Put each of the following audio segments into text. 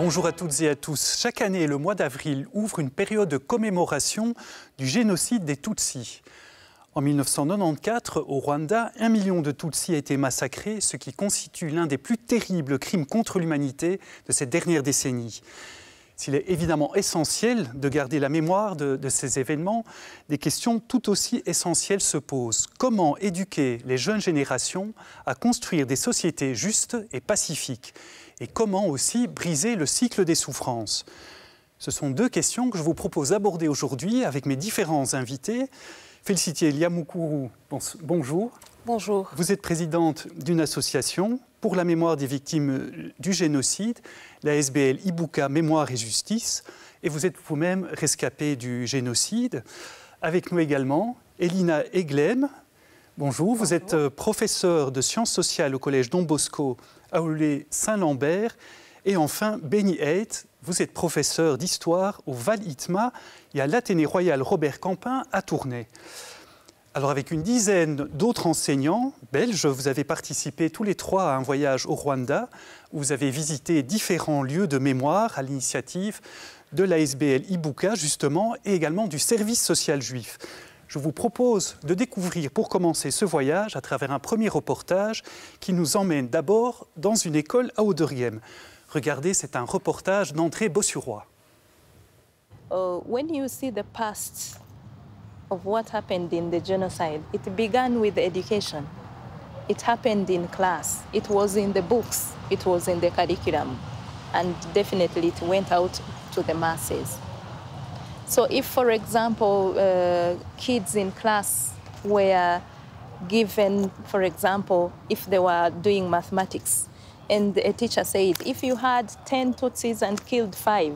Bonjour à toutes et à tous. Chaque année, le mois d'avril ouvre une période de commémoration du génocide des Tutsis. En 1994, au Rwanda, 1 million de Tutsis a été massacrés, ce qui constitue l'un des plus terribles crimes contre l'humanité de ces dernières décennies. S'il est évidemment essentiel de garder la mémoire de ces événements, des questions tout aussi essentielles se posent. Comment éduquer les jeunes générations à construire des sociétés justes et pacifiques ? Et comment aussi briser le cycle des souffrances? Ce sont deux questions que je vous propose d'aborder aujourd'hui avec mes différents invités. Félicité Liamukuru, bonjour. Bonjour. Vous êtes présidente d'une association pour la mémoire des victimes du génocide, la SBL Ibuka Mémoire et Justice, et vous êtes vous-même rescapée du génocide. Avec nous également, Elina Eglem. Bonjour, vous êtes professeure de sciences sociales au collège Don Bosco à Aulnay-Saint-Lambert. Et enfin, Benny Haidt, vous êtes professeur d'histoire au Val-Itma et à l'Athénée royal Robert Campin à Tournai. Alors avec une dizaine d'autres enseignants belges, vous avez participé tous les trois à un voyage au Rwanda où vous avez visité différents lieux de mémoire à l'initiative de la SBL Ibuka justement et également du service social juif. Je vous propose de découvrir pour commencer ce voyage à travers un premier reportage qui nous emmène d'abord dans une école à Auderghem. Regardez, c'est un reportage d'André Bossuroy. When you see the past of what happened in the genocide, it began with education. It happened in class. It was in the books. It was in the curriculum. And definitely it went out to the masses. So if, for example, kids in class were given, for example, if they were doing mathematics, and a teacher said, if you had 10 Tutsis and killed 5,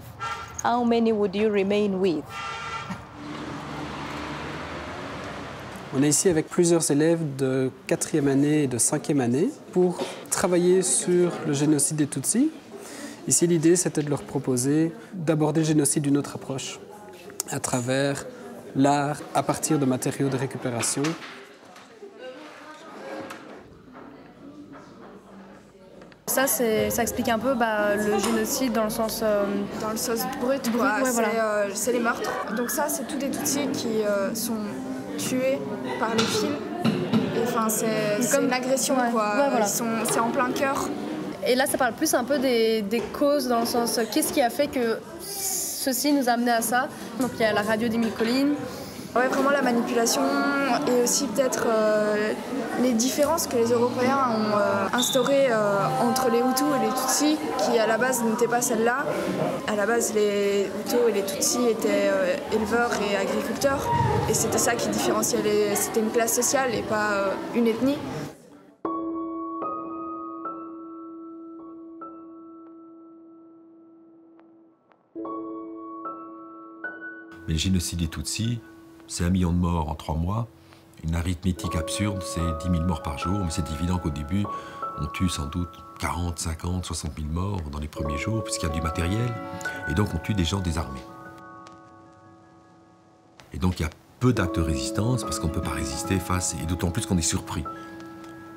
how many would you remain with? On est ici avec plusieurs élèves de 4e année et de 5e année pour travailler sur le génocide des Tutsis. Ici, l'idée, c'était de leur proposer d'aborder le génocide d'une autre approche, à travers l'art, à partir de matériaux de récupération. Ça explique un peu le génocide dans le sens brut, quoi. Ouais, voilà. C'est les meurtres. Donc ça, c'est tous des Tutsis qui sont tués par les fils. Enfin, c'est comme une agression, ouais. quoi. Ouais, voilà. C'est en plein cœur. Et là, ça parle plus un peu des causes, dans le sens qu'est-ce qui a fait que ceci nous a amené à ça. Donc il y a la radio d'Émile Colline. Ouais, vraiment la manipulation et aussi peut-être les différences que les Européens ont instaurées entre les Hutus et les Tutsis, qui à la base n'étaient pas celles-là. À la base, les Hutus et les Tutsis étaient éleveurs et agriculteurs, et c'était ça qui différenciait. C'était une classe sociale et pas une ethnie. Mais le génocide des Tutsis, c'est 1 million de morts en 3 mois. Une arithmétique absurde, c'est 10 000 morts par jour. Mais c'est évident qu'au début, on tue sans doute 40, 50, 60 000 morts dans les premiers jours, puisqu'il y a du matériel. Et donc, on tue des gens désarmés. Et donc, il y a peu d'actes de résistance, parce qu'on ne peut pas résister face, et d'autant plus qu'on est surpris.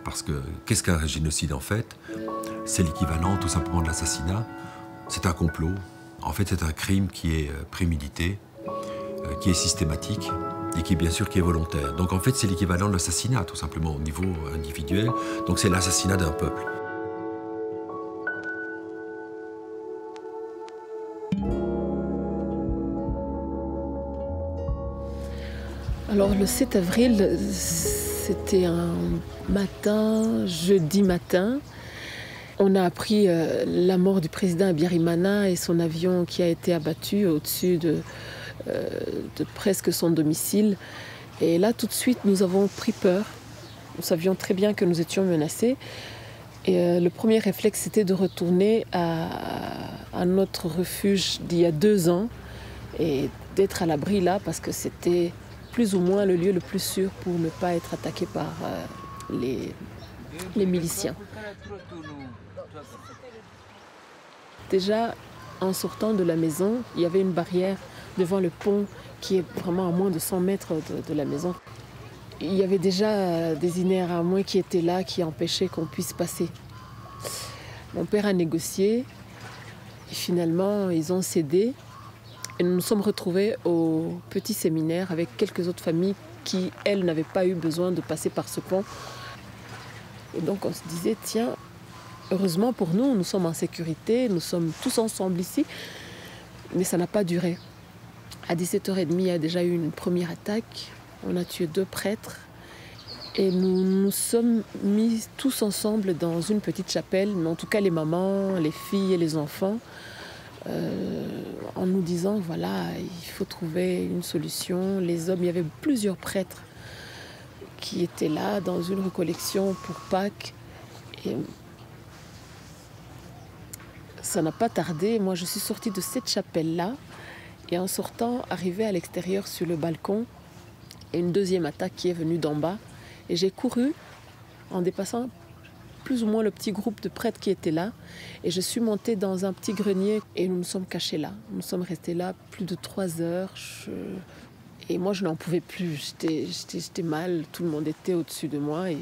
Parce que, qu'est-ce qu'un génocide, en fait? C'est l'équivalent, tout simplement, de l'assassinat. C'est un complot. En fait, c'est un crime qui est prémédité, qui est systématique et qui, bien sûr, qui est volontaire. Donc, en fait, c'est l'équivalent de l'assassinat, tout simplement, au niveau individuel. Donc, c'est l'assassinat d'un peuple. Alors, le 7 avril, c'était un matin, jeudi matin. On a appris la mort du président Habyarimana et son avion qui a été abattu au-dessus de presque son domicile. Et là, tout de suite, nous avons pris peur. Nous savions très bien que nous étions menacés. Et le premier réflexe, c'était de retourner à notre refuge d'il y a 2 ans et d'être à l'abri là, parce que c'était plus ou moins le lieu le plus sûr pour ne pas être attaqué par les miliciens. Déjà, en sortant de la maison, il y avait une barrière devant le pont qui est vraiment à moins de 100 mètres de la maison. Il y avait déjà des Inéramois qui étaient là, qui empêchaient qu'on puisse passer. Mon père a négocié Et finalement, ils ont cédé. Et nous nous sommes retrouvés au petit séminaire avec quelques autres familles qui, elles, n'avaient pas eu besoin de passer par ce pont. Et donc on se disait, tiens, heureusement pour nous, nous sommes en sécurité, nous sommes tous ensemble ici. Mais ça n'a pas duré. À 17h30, il y a déjà eu une première attaque. On a tué 2 prêtres. Et nous nous sommes mis tous ensemble dans une petite chapelle, mais en tout cas les mamans, les filles et les enfants, en nous disant, voilà, il faut trouver une solution. Les hommes, il y avait plusieurs prêtres qui étaient là dans une recollection pour Pâques. Et ça n'a pas tardé. Moi, je suis sortie de cette chapelle-là et en sortant, arrivée à l'extérieur sur le balcon, et une deuxième attaque qui est venue d'en bas. Et j'ai couru en dépassant plus ou moins le petit groupe de prêtres qui étaient là. Et je suis montée dans un petit grenier et nous nous sommes cachés là. Nous sommes restés là plus de 3 heures. Et moi, je n'en pouvais plus. J'étais mal. Tout le monde était au-dessus de moi. Et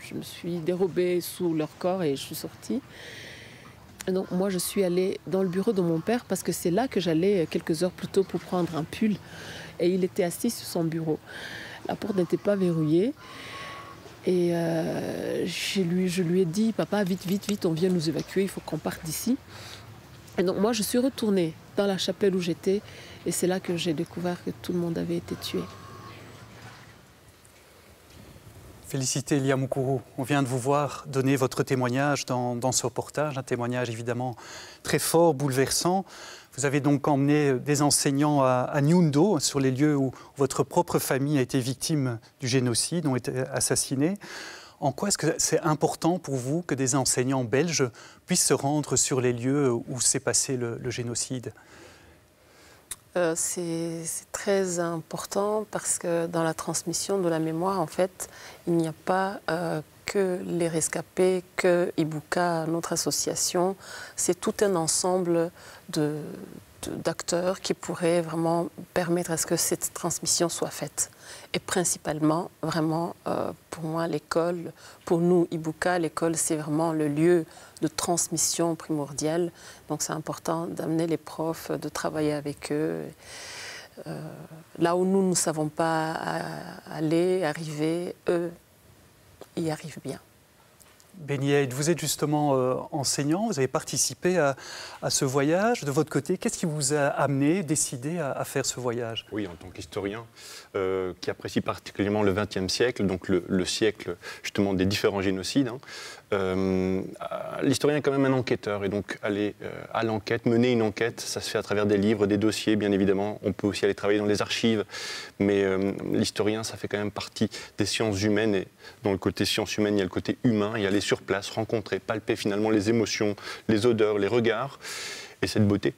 je me suis dérobée sous leur corps et je suis sortie. Et donc moi, je suis allée dans le bureau de mon père parce que c'est là que j'allais quelques heures plus tôt pour prendre un pull. Et il était assis sur son bureau. La porte n'était pas verrouillée. Et je lui ai dit, papa, vite, vite, vite, on vient nous évacuer, il faut qu'on parte d'ici. Et donc moi, je suis retournée dans la chapelle où j'étais. Et c'est là que j'ai découvert que tout le monde avait été tué. Félicité Lia Mukuru, on vient de vous voir donner votre témoignage dans ce reportage, un témoignage évidemment très fort, bouleversant. Vous avez donc emmené des enseignants à Nyundo, sur les lieux où votre propre famille a été victime du génocide, ont été assassinés. En quoi est-ce que c'est important pour vous que des enseignants belges puissent se rendre sur les lieux où s'est passé le génocide ? C'est très important parce que dans la transmission de la mémoire, en fait, il n'y a pas que les rescapés, que Ibuka, notre association. C'est tout un ensemble d'acteurs qui pourraient vraiment permettre à ce que cette transmission soit faite. Et principalement, vraiment, pour moi, l'école, pour nous, Ibuka, l'école, c'est vraiment le lieu de transmission primordiale. Donc c'est important d'amener les profs, de travailler avec eux. Là où nous ne savons pas arriver, eux, y arrivent bien. Beni Eid, vous êtes justement enseignant, vous avez participé à ce voyage. De votre côté, qu'est-ce qui vous a amené, décidé à faire ce voyage? Oui, en tant qu'historien qui apprécie particulièrement le XXe siècle, donc le siècle justement des différents génocides, l'historien est quand même un enquêteur, et donc aller à l'enquête, mener une enquête, ça se fait à travers des livres, des dossiers, bien évidemment. On peut aussi aller travailler dans les archives, mais l'historien, ça fait quand même partie des sciences humaines, et dans le côté sciences humaines, il y a le côté humain, y aller sur place, rencontrer, palper finalement les émotions, les odeurs, les regards, et cette beauté,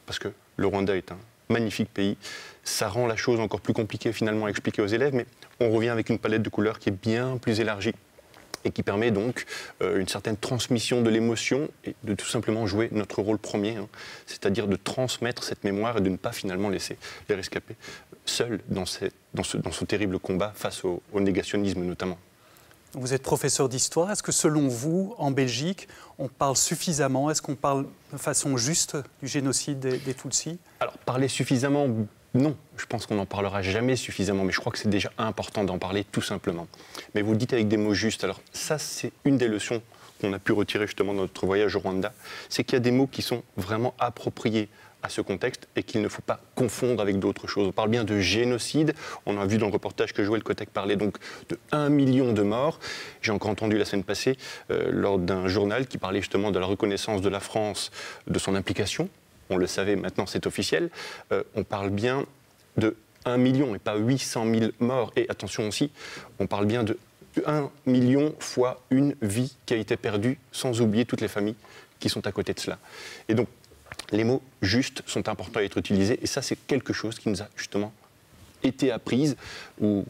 parce que le Rwanda est un magnifique pays, ça rend la chose encore plus compliquée finalement à expliquer aux élèves, mais on revient avec une palette de couleurs qui est bien plus élargie et qui permet donc une certaine transmission de l'émotion et de tout simplement jouer notre rôle premier, c'est-à-dire de transmettre cette mémoire et de ne pas finalement laisser les rescapés seuls dans ce terrible combat face au négationnisme notamment. Vous êtes professeur d'histoire. Est-ce que selon vous, en Belgique, on parle suffisamment, est-ce qu'on parle de façon juste du génocide des Tutsis? Alors, parler suffisamment, non. Je pense qu'on n'en parlera jamais suffisamment, mais je crois que c'est déjà important d'en parler tout simplement. Mais vous le dites avec des mots justes. Alors ça, c'est une des leçons qu'on a pu retirer justement dans notre voyage au Rwanda, c'est qu'il y a des mots qui sont vraiment appropriés à ce contexte et qu'il ne faut pas confondre avec d'autres choses. On parle bien de génocide. On a vu dans le reportage que Joël Kotek parlait donc de 1 million de morts. J'ai encore entendu la semaine passée, lors d'un journal qui parlait justement de la reconnaissance de la France, de son implication. On le savait, maintenant c'est officiel. On parle bien de 1 million et pas 800 000 morts. Et attention aussi, on parle bien de 1 million fois une vie qui a été perdue, sans oublier toutes les familles qui sont à côté de cela. Et donc, les mots justes sont importants à être utilisés, et ça, c'est quelque chose qui nous a justement été apprise ou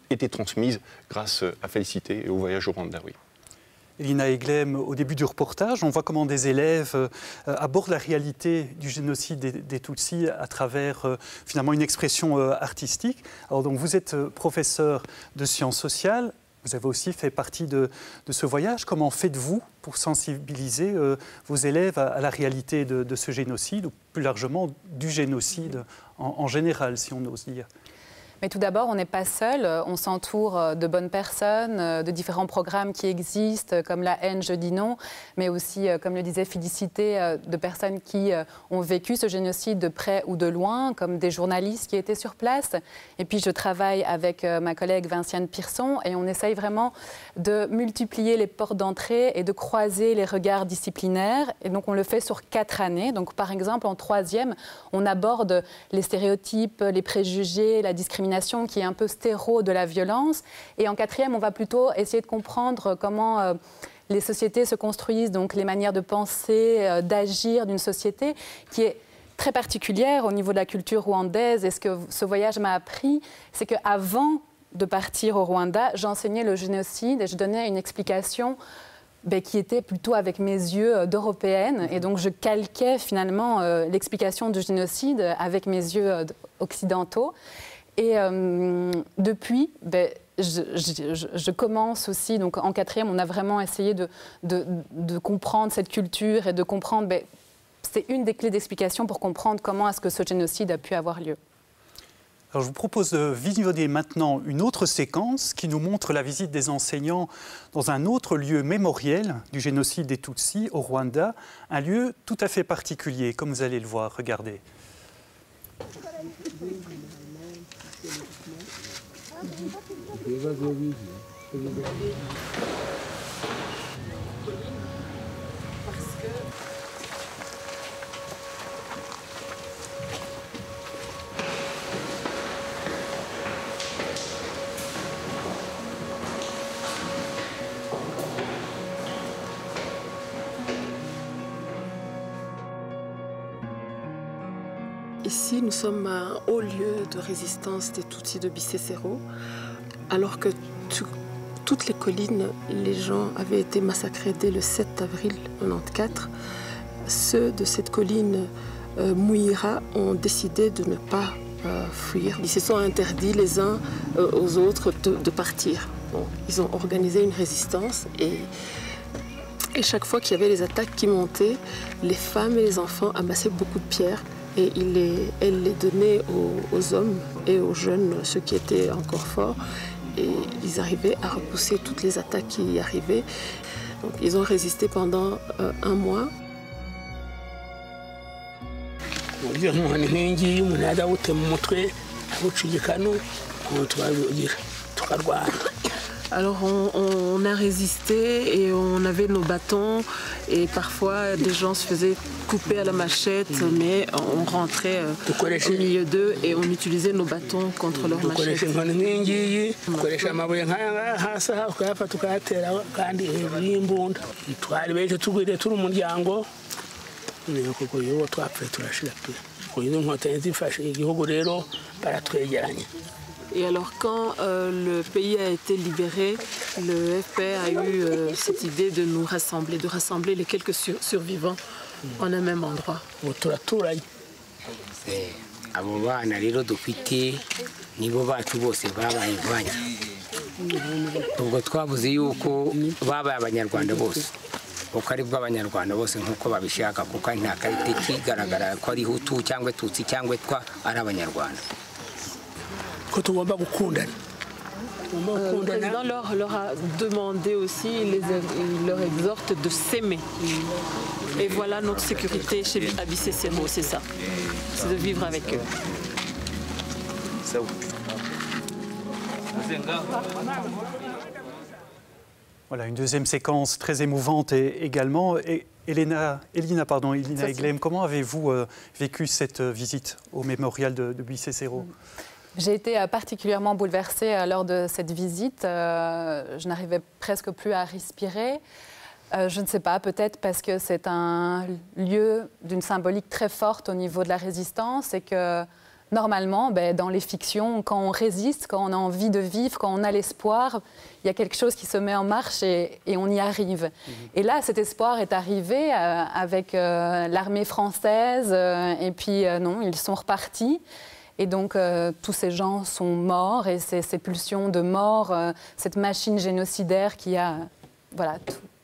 été transmise grâce à Félicité et au voyage au Rwanda, oui. Elina Eglem, au début du reportage, on voit comment des élèves abordent la réalité du génocide des Tutsis à travers finalement une expression artistique. Alors donc vous êtes professeur de sciences sociales, Vous avez aussi fait partie de ce voyage. Comment faites-vous pour sensibiliser vos élèves à la réalité de ce génocide, ou plus largement du génocide en général, si on ose dire ? Mais tout d'abord, on n'est pas seul, on s'entoure de bonnes personnes, de différents programmes qui existent, comme La haine, je dis non, mais aussi, comme le disait Félicité, de personnes qui ont vécu ce génocide de près ou de loin, comme des journalistes qui étaient sur place. Et puis, je travaille avec ma collègue Vinciane Pierson et on essaye vraiment de multiplier les portes d'entrée et de croiser les regards disciplinaires. Et donc, on le fait sur 4 années. Donc, par exemple, en 3e, on aborde les stéréotypes, les préjugés, la discrimination qui est un peu stéro de la violence. Et en 4e, on va plutôt essayer de comprendre comment les sociétés se construisent, donc les manières de penser, d'agir d'une société qui est très particulière au niveau de la culture rwandaise. Et ce que ce voyage m'a appris, c'est qu'avant de partir au Rwanda, j'enseignais le génocide et je donnais une explication qui était plutôt avec mes yeux d'européenne. Et donc, je calquais finalement l'explication du génocide avec mes yeux occidentaux. Et depuis, je commence aussi, donc en 4e, on a vraiment essayé de comprendre cette culture et de comprendre, c'est une des clés d'explication pour comprendre comment est-ce que ce génocide a pu avoir lieu. Alors, je vous propose de visionner maintenant une autre séquence qui nous montre la visite des enseignants dans un autre lieu mémoriel du génocide des Tutsis au Rwanda, un lieu tout à fait particulier, comme vous allez le voir. Regardez. Ici, nous sommes un haut lieu de résistance des Tutsis de Bisesero, alors que toutes les collines, les gens avaient été massacrés dès le 7 avril 1994. Ceux de cette colline Mouira ont décidé de ne pas fuir. Ils se sont interdits les uns aux autres de partir. Bon, ils ont organisé une résistance et chaque fois qu'il y avait les attaques qui montaient, les femmes et les enfants amassaient beaucoup de pierres et elles les donnaient aux hommes et aux jeunes, ceux qui étaient encore forts. Et ils arrivaient à repousser toutes les attaques qui y arrivaient. Donc, ils ont résisté pendant 1 mois. Alors on a résisté et on avait nos bâtons et parfois des gens se faisaient couper à la machette, mais on rentrait au milieu d'eux et on utilisait nos bâtons contre leurs machettes. Et alors quand le pays a été libéré, le FPR a eu cette idée de nous rassembler, de rassembler les quelques survivants en un même endroit. Abo bana rero dufite nibo bacu bose babaye ivanya. Ubwo twavuze yuko babaye abanyarwanda bose. Uko ari bw'abanyarwanda bose nk'uko babishaka, kuko nta karite kigaragara ko ari Hutu cyangwa Tutsi cyangwa twa ari abanyarwanda. Le président leur a demandé aussi, il leur exhorte de s'aimer. Et voilà notre sécurité chez Bisesero, c'est ça. C'est de vivre avec eux. Voilà, une deuxième séquence très émouvante également. Et Elina Eglem, comment avez-vous vécu cette visite au mémorial de Bisesero ? J'ai été particulièrement bouleversée lors de cette visite. Je n'arrivais presque plus à respirer. Je ne sais pas, peut-être parce que c'est un lieu d'une symbolique très forte au niveau de la résistance et que normalement, dans les fictions, quand on résiste, quand on a envie de vivre, quand on a l'espoir, il y a quelque chose qui se met en marche et on y arrive. Et là, cet espoir est arrivé avec l'armée française et puis non, ils sont repartis. Et donc, tous ces gens sont morts et ces pulsions de mort, cette machine génocidaire qui a voilà,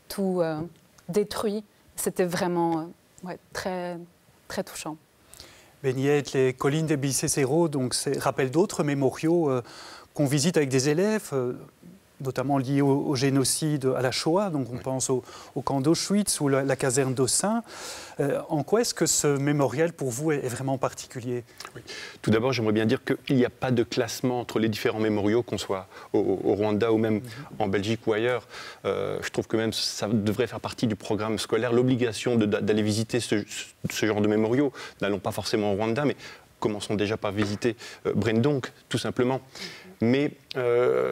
tout détruit, c'était vraiment très, très touchant. Beniette, les collines de Bicécero, donc rappellent d'autres mémoriaux qu'on visite avec des élèves, notamment liés au génocide, à la Shoah. Donc on pense au camp d'Auschwitz ou la caserne d'Ossing. En quoi est-ce que ce mémorial, pour vous, est vraiment particulier? Oui. Tout d'abord, j'aimerais bien dire qu'il n'y a pas de classement entre les différents mémoriaux, qu'on soit au Rwanda ou même en Belgique ou ailleurs. Je trouve que même ça devrait faire partie du programme scolaire, l'obligation d'aller visiter ce genre de mémoriaux. N'allons pas forcément au Rwanda, mais commençons déjà par visiter Brendonk, tout simplement. Mais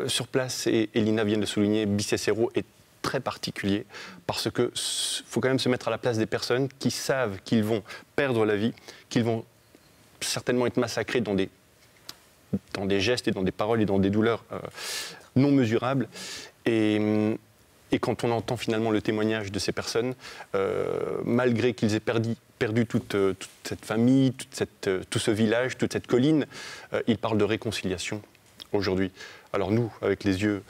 sur place, et Lina vient de le souligner, Bicécero est très particulier parce qu'il faut quand même se mettre à la place des personnes qui savent qu'ils vont perdre la vie, qu'ils vont certainement être massacrés dans des gestes et dans des paroles et dans des douleurs non mesurables. Et quand on entend finalement le témoignage de ces personnes, malgré qu'ils aient perdu toute cette famille, tout ce village, toute cette colline, ils parlent de réconciliation aujourd'hui. Alors nous, avec les yeux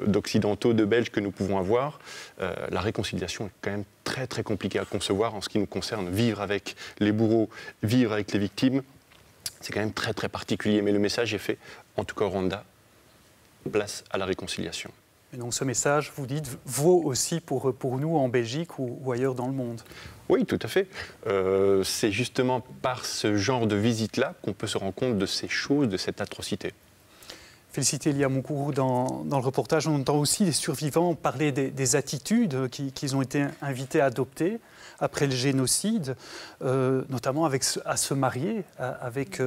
d'occidentaux, de Belges que nous pouvons avoir, la réconciliation est quand même très très compliquée à concevoir en ce qui nous concerne. Vivre avec les bourreaux, vivre avec les victimes, c'est quand même très très particulier. Mais le message est fait, en tout cas au Rwanda, place à la réconciliation. Et donc ce message, vous dites, vaut aussi pour nous en Belgique ou ailleurs dans le monde? Oui, tout à fait. C'est justement par ce genre de visite-là qu'on peut se rendre compte de ces choses, de cette atrocité. Félicité Lia Mukuru, dans le reportage, on entend aussi les survivants parler des attitudes qu'ils ont été invités à adopter après le génocide, notamment à se marier avec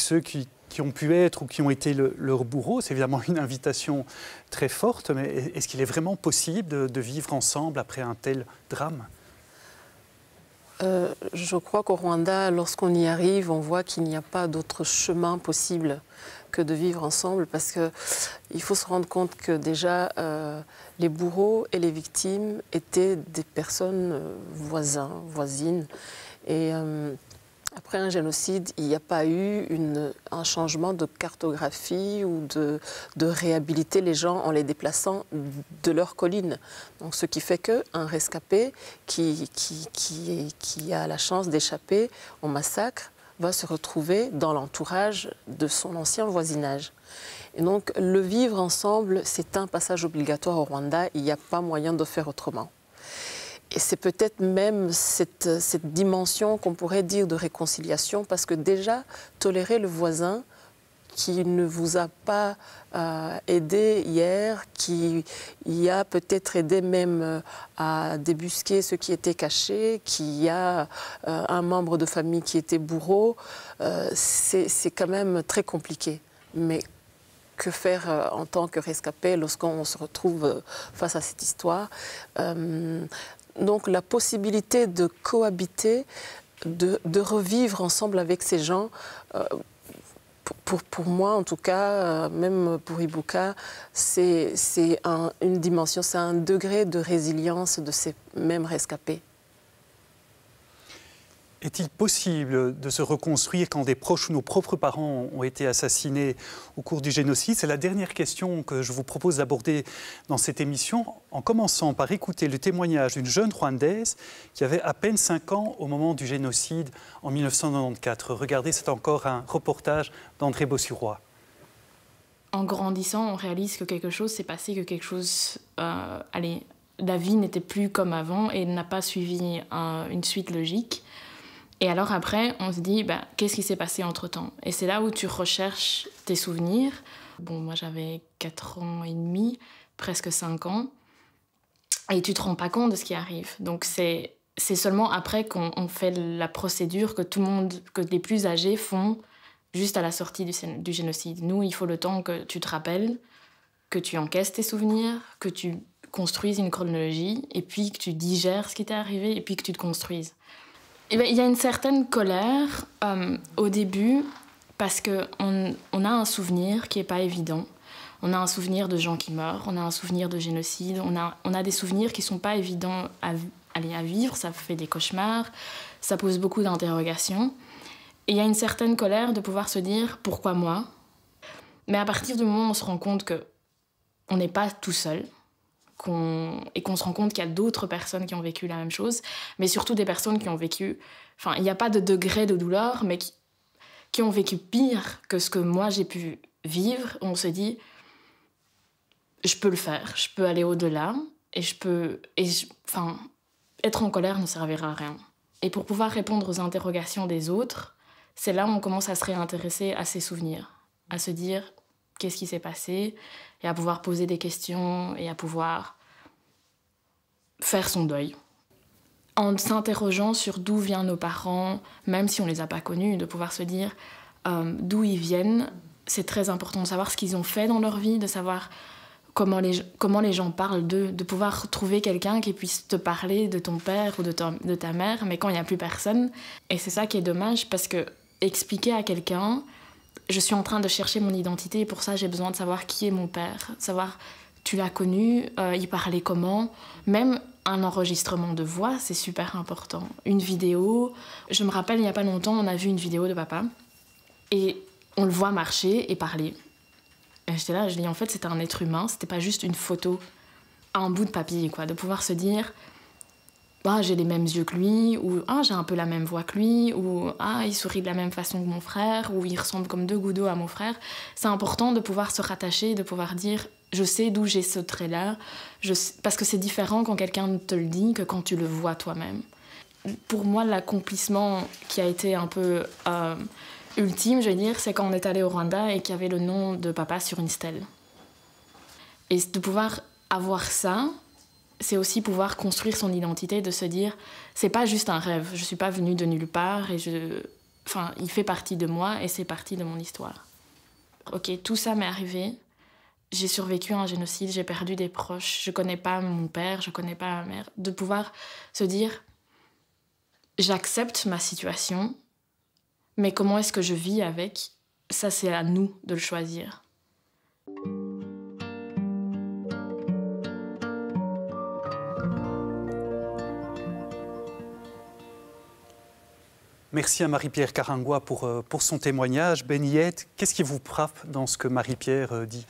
ceux qui ont pu être ou qui ont été leurs bourreaux. C'est évidemment une invitation très forte, mais est-ce qu'il est vraiment possible de vivre ensemble après un tel drame? Je crois qu'au Rwanda, lorsqu'on y arrive, on voit qu'il n'y a pas d'autre chemin possible que de vivre ensemble, parce qu'il faut se rendre compte que déjà les bourreaux et les victimes étaient des personnes voisines. Et après un génocide, il n'y a pas eu un changement de cartographie ou de réhabiliter les gens en les déplaçant de leur colline. Donc, ce qui fait qu'un rescapé qui a la chance d'échapper au massacre va se retrouver dans l'entourage de son ancien voisinage. Et donc, le vivre ensemble, c'est un passage obligatoire au Rwanda. Il n'y a pas moyen de faire autrement. Et c'est peut-être même cette dimension qu'on pourrait dire de réconciliation, parce que déjà, tolérer le voisin qui ne vous a pas aidé hier, qui y a peut-être aidé même à débusquer ce qui était caché, qui a un membre de famille qui était bourreau, c'est quand même très compliqué. Mais que faire en tant que rescapé lorsqu'on se retrouve face à cette histoire? Donc la possibilité de cohabiter, de revivre ensemble avec ces gens, pour moi en tout cas, même pour Ibuka, c'est une dimension, c'est un degré de résilience de ces mêmes rescapés. Est-il possible de se reconstruire quand des proches ou nos propres parents ont été assassinés au cours du génocide? C'est la dernière question que je vous propose d'aborder dans cette émission, en commençant par écouter le témoignage d'une jeune Rwandaise qui avait à peine 5 ans au moment du génocide en 1994. Regardez, c'est encore un reportage d'André Bossuroy. En grandissant, on réalise que quelque chose s'est passé, que quelque chose... la vie n'était plus comme avant et n'a pas suivi une suite logique. Et alors après, on se dit, qu'est-ce qui s'est passé entre-temps? Et c'est là où tu recherches tes souvenirs. Bon, moi j'avais 4 ans et demi, presque 5 ans, et tu te rends pas compte de ce qui arrive. Donc c'est seulement après qu'on fait la procédure que les plus âgés font juste à la sortie du génocide. Nous, il faut le temps que tu te rappelles, que tu encaisses tes souvenirs, que tu construises une chronologie, et puis que tu digères ce qui t'est arrivé, et puis que tu te construises. Il y a une certaine colère au début parce qu'on a un souvenir qui n'est pas évident. On a un souvenir de gens qui meurent, on a un souvenir de génocide, on a des souvenirs qui ne sont pas évidents à vivre, ça fait des cauchemars, ça pose beaucoup d'interrogations. Et il y a une certaine colère de pouvoir se dire « pourquoi moi ?» Mais à partir du moment où on se rend compte qu'on n'est pas tout seul, et qu'on se rend compte qu'il y a d'autres personnes qui ont vécu la même chose, mais surtout des personnes qui ont vécu... Enfin, il n'y a pas de degré de douleur, mais qui ont vécu pire que ce que moi j'ai pu vivre. On se dit, je peux le faire, je peux aller au-delà, et enfin, être en colère ne servira à rien. Et pour pouvoir répondre aux interrogations des autres, c'est là où on commence à se réintéresser à ses souvenirs, à se dire qu'est-ce qui s'est passé, et à pouvoir poser des questions, et à pouvoir faire son deuil. En s'interrogeant sur d'où viennent nos parents, même si on ne les a pas connus, de pouvoir se dire d'où ils viennent, c'est très important de savoir ce qu'ils ont fait dans leur vie, de savoir comment les gens parlent d'eux, de pouvoir trouver quelqu'un qui puisse te parler de ton père ou de ta mère, mais quand il n'y a plus personne. Et c'est ça qui est dommage, parce que expliquer à quelqu'un, je suis en train de chercher mon identité, et pour ça j'ai besoin de savoir qui est mon père, savoir tu l'as connu, il parlait comment, même un enregistrement de voix, c'est super important. Une vidéo, je me rappelle il n'y a pas longtemps, on a vu une vidéo de papa, et on le voit marcher et parler. Et j'étais là, je dis en fait c'était un être humain, c'était pas juste une photo, un bout de papier, quoi, de pouvoir se dire ah, j'ai les mêmes yeux que lui, ou ah, j'ai un peu la même voix que lui, ou ah, il sourit de la même façon que mon frère, ou il ressemble comme deux gouttes d'eau à mon frère. C'est important de pouvoir se rattacher, de pouvoir dire je sais d'où j'ai ce trait-là, parce que c'est différent quand quelqu'un te le dit que quand tu le vois toi-même. Pour moi, l'accomplissement qui a été un peu ultime, je veux dire, c'est quand on est allé au Rwanda et qu'il y avait le nom de papa sur une stèle. Et de pouvoir avoir ça, c'est aussi pouvoir construire son identité, de se dire c'est pas juste un rêve, je suis pas venue de nulle part, et il fait partie de moi et c'est partie de mon histoire. Ok, tout ça m'est arrivé, j'ai survécu à un génocide, j'ai perdu des proches, je connais pas mon père, je connais pas ma mère. De pouvoir se dire j'accepte ma situation, mais comment est-ce que je vis avec, ça c'est à nous de le choisir. Merci à Marie-Pierre Karangwa pour son témoignage. Beniette, qu'est-ce qui vous frappe dans ce que Marie-Pierre dit ?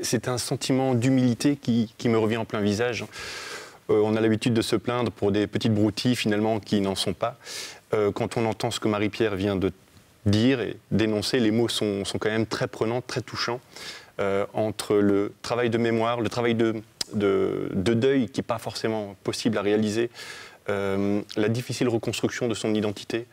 C'est un sentiment d'humilité qui me revient en plein visage. On a l'habitude de se plaindre pour des petites broutilles finalement qui n'en sont pas. Quand on entend ce que Marie-Pierre vient de dire et d'énoncer, les mots sont quand même très prenants, très touchants. Entre le travail de mémoire, le travail de deuil qui n'est pas forcément possible à réaliser, la difficile reconstruction de son identité,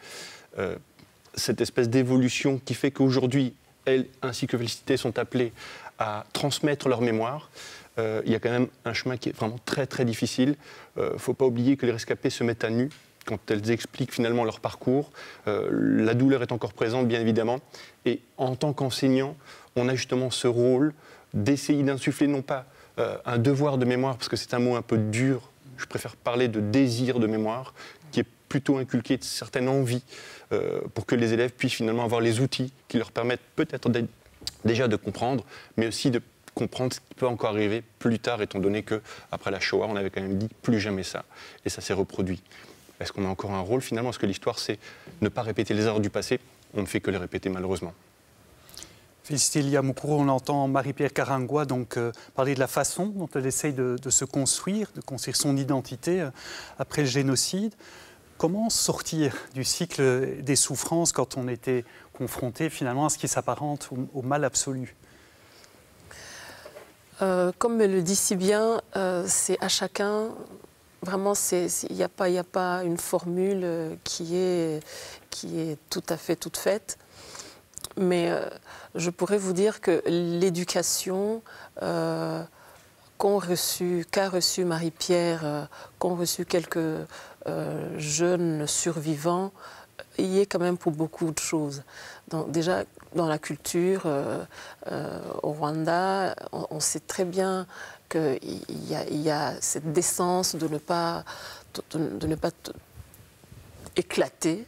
cette espèce d'évolution qui fait qu'aujourd'hui, elle ainsi que Félicité sont appelées à transmettre leur mémoire. Il y a quand même un chemin qui est vraiment très très difficile. Il ne faut pas oublier que les rescapées se mettent à nu quand elles expliquent finalement leur parcours. La douleur est encore présente, bien évidemment. Et en tant qu'enseignant, on a justement ce rôle d'essayer d'insuffler non pas un devoir de mémoire, parce que c'est un mot un peu dur, je préfère parler de désir de mémoire, qui est plutôt inculqué de certaines envies, pour que les élèves puissent finalement avoir les outils qui leur permettent peut-être déjà de comprendre, mais aussi de comprendre ce qui peut encore arriver plus tard, étant donné qu'après la Shoah, on avait quand même dit plus jamais ça, et ça s'est reproduit. Est-ce qu'on a encore un rôle finalement ? Est-ce que l'histoire, c'est ne pas répéter les erreurs du passé ? On ne fait que les répéter malheureusement. Félicité Liamukuru, on entend Marie-Pierre Karangwa donc, parler de la façon dont elle essaye de se construire, de construire son identité après le génocide. Comment sortir du cycle des souffrances quand on était confronté finalement à ce qui s'apparente au mal absolu ? Comme elle le dit si bien, c'est à chacun, vraiment, il n'y a pas une formule qui est tout à fait toute faite. Mais je pourrais vous dire que l'éducation qu'a reçue Marie-Pierre, qu'ont reçu quelques jeunes survivants, y est quand même pour beaucoup de choses. Donc, déjà, dans la culture, au Rwanda, on sait très bien qu'il y a cette décence de ne pas éclater.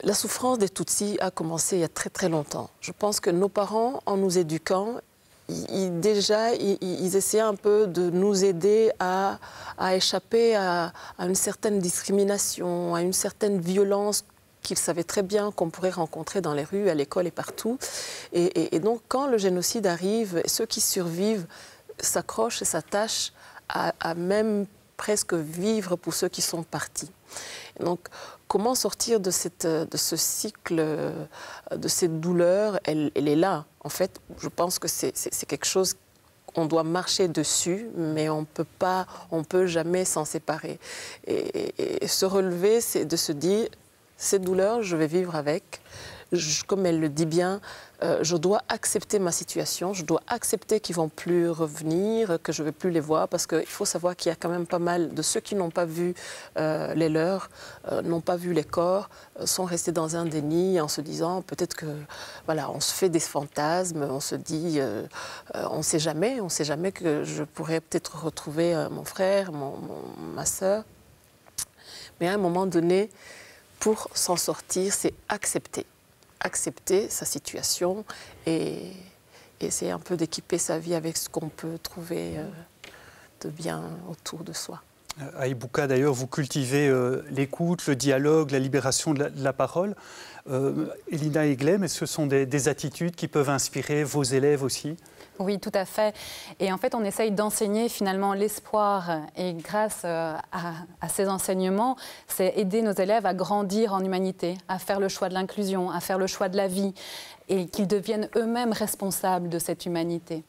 La souffrance des Tutsis a commencé il y a très très longtemps. Je pense que nos parents, en nous éduquant, ils essayaient un peu de nous aider à échapper à une certaine discrimination, à une certaine violence qu'ils savaient très bien qu'on pourrait rencontrer dans les rues, à l'école et partout. Et donc, quand le génocide arrive, ceux qui survivent s'accrochent et s'attachent à même presque vivre pour ceux qui sont partis. Et donc, comment sortir de ce cycle, de cette douleur, elle est là. En fait, je pense que c'est quelque chose qu'on doit marcher dessus, mais on peut jamais s'en séparer. Et se relever, c'est de se dire, cette douleur, je vais vivre avec. Comme elle le dit bien, je dois accepter ma situation, je dois accepter qu'ils ne vont plus revenir, que je ne vais plus les voir, parce qu'il faut savoir qu'il y a quand même pas mal de ceux qui n'ont pas vu les leurs, n'ont pas vu les corps, sont restés dans un déni en se disant peut-être que, voilà, on se fait des fantasmes, on se dit, on ne sait jamais que je pourrais peut-être retrouver mon frère, ma sœur. Mais à un moment donné, pour s'en sortir, c'est accepter sa situation et essayer un peu d'équiper sa vie avec ce qu'on peut trouver de bien autour de soi. À Ibuka, d'ailleurs, vous cultivez l'écoute, le dialogue, la libération de la parole. Elina Eglem, est-ce que ce sont des attitudes qui peuvent inspirer vos élèves aussi ? Oui, tout à fait. Et en fait, on essaye d'enseigner finalement l'espoir. Et grâce à ces enseignements, c'est aider nos élèves à grandir en humanité, à faire le choix de l'inclusion, à faire le choix de la vie, et qu'ils deviennent eux-mêmes responsables de cette humanité.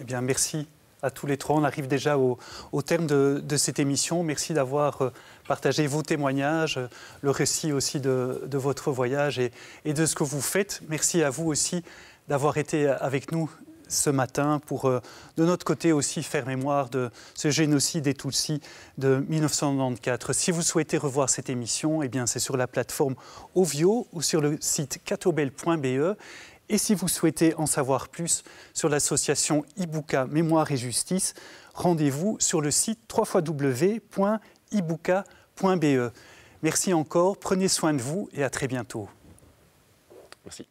Eh bien, merci à tous les trois. On arrive déjà au terme de cette émission. Merci d'avoir partagé vos témoignages, le récit aussi de votre voyage et de ce que vous faites. Merci à vous aussi d'avoir été avec nous ce matin pour, de notre côté aussi, faire mémoire de ce génocide des Tutsis de 1994. Si vous souhaitez revoir cette émission, eh bien, c'est sur la plateforme Ovio ou sur le site catobel.be. Et si vous souhaitez en savoir plus sur l'association Ibuka Mémoire et Justice, rendez-vous sur le site www.ibuka.be. Merci encore, prenez soin de vous et à très bientôt. Merci.